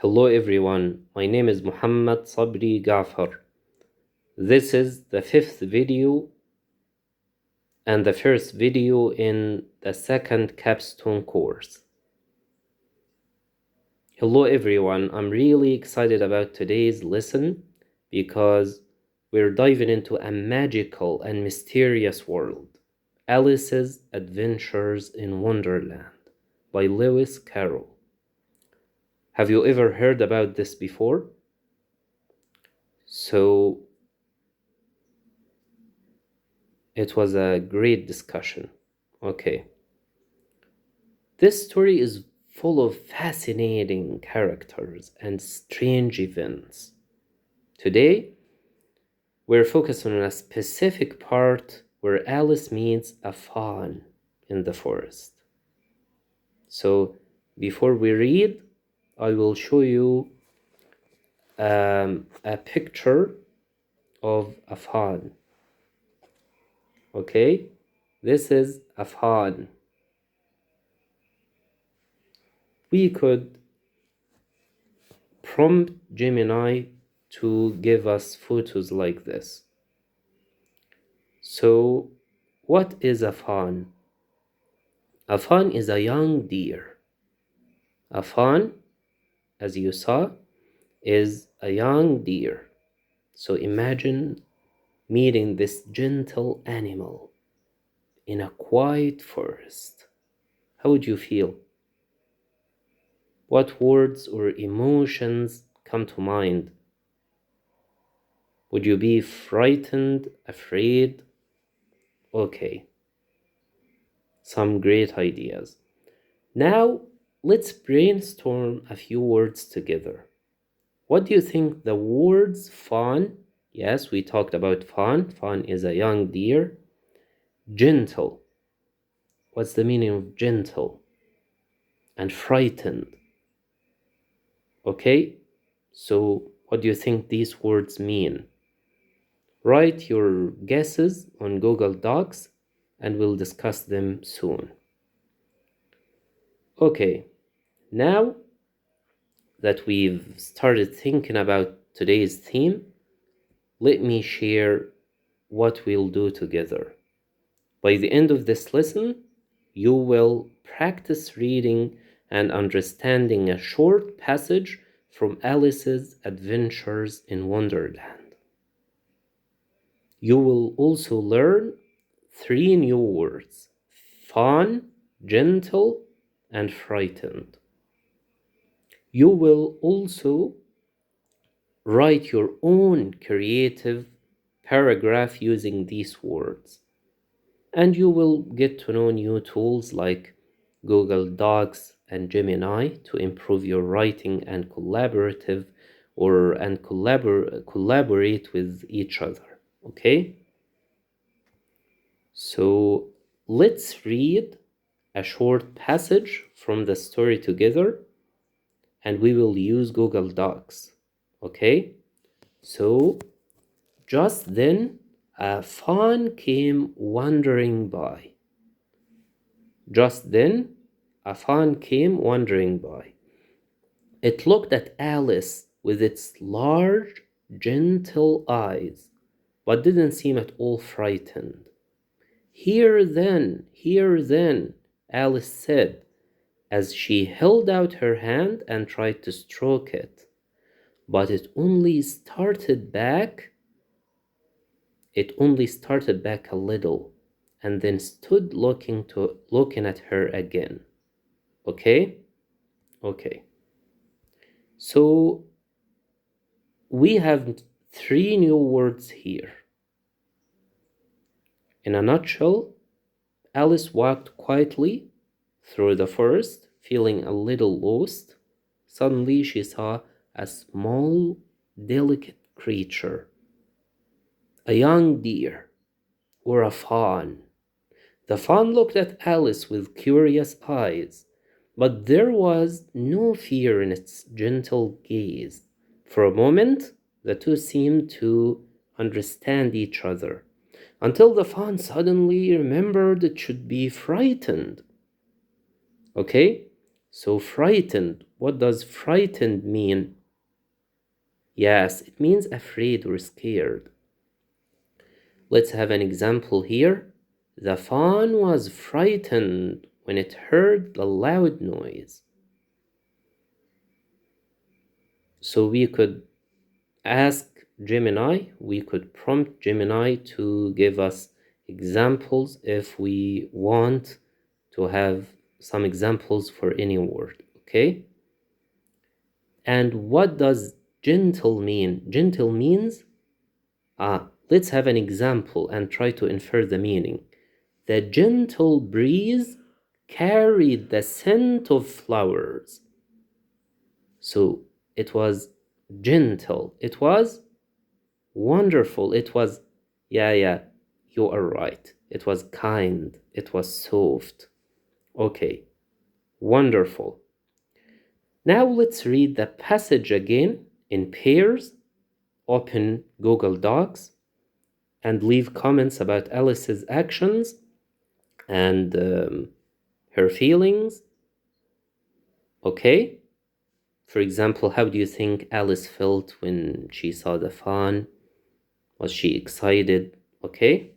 Hello everyone, my name is Muhammad Sabri Gafar. This is the fifth video and the first video in the second capstone course. Hello everyone, I'm really excited about today's lesson because we're diving into a magical and mysterious world, Alice's Adventures in Wonderland by Lewis Carroll. Have you ever heard about this before? So it was a great discussion. Okay. This story is full of fascinating characters and strange events. Today, we're focused on a specific part where Alice meets a fawn in the forest. So, before we read, I will show you a picture of a fawn. Okay, this is a fawn. We could prompt Gemini to give us photos like this. So, what is a fawn? A fawn is a young deer. A fawn, as you saw, is a young deer. So imagine meeting this gentle animal in a quiet forest. How would you feel? What words or emotions come to mind? Would you be frightened, afraid? Okay, some great ideas. Now, let's brainstorm a few words together. What do you think the words fawn? Yes, we talked about fawn. Fawn is a young deer. Gentle. What's the meaning of gentle? And frightened. Okay, so what do you think these words mean? Write your guesses on Google Docs and we'll discuss them soon. Okay, now that we've started thinking about today's theme, let me share what we'll do together. By the end of this lesson, you will practice reading and understanding a short passage from Alice's Adventures in Wonderland. You will also learn 3 new words: fawn, gentle, and frightened. You will also write your own creative paragraph using these words. And you will get to know new tools like Google Docs and Gemini to improve your writing and collaborate with each other. Okay? So let's read a short passage from the story together and we will use Google Docs. Okay? So just then a fawn came wandering by. Just then, a fawn came wandering by. It looked at Alice with its large, gentle eyes, but didn't seem at all frightened. Here then, Alice said, as she held out her hand and tried to stroke it. But it only started back a little, and then stood looking at her again. Okay? Okay. So we have 3 new words here. In a nutshell, Alice walked quietly through the forest, feeling a little lost. Suddenly she saw a small, delicate creature, a young deer, or a fawn. The fawn looked at Alice with curious eyes, but there was no fear in its gentle gaze. For a moment, the two seemed to understand each other, until the fawn suddenly remembered it should be frightened. Okay? So frightened, what does frightened mean? Yes, it means afraid or scared. Let's have an example here. The fawn was frightened when it heard the loud noise. So we could ask Gemini, we could prompt Gemini to give us examples if we want to have some examples for any word, okay? And what does gentle mean? Gentle means, let's have an example and try to infer the meaning. The gentle breeze carried the scent of flowers. So it was gentle. It was wonderful. It was, yeah, you are right. It was kind. It was soft. Okay, wonderful. Now let's read the passage again in pairs. Open Google Docs and leave comments about Alice's actions and her feelings. Okay? For example, how do you think Alice felt when she saw the fawn? Was she excited? Okay?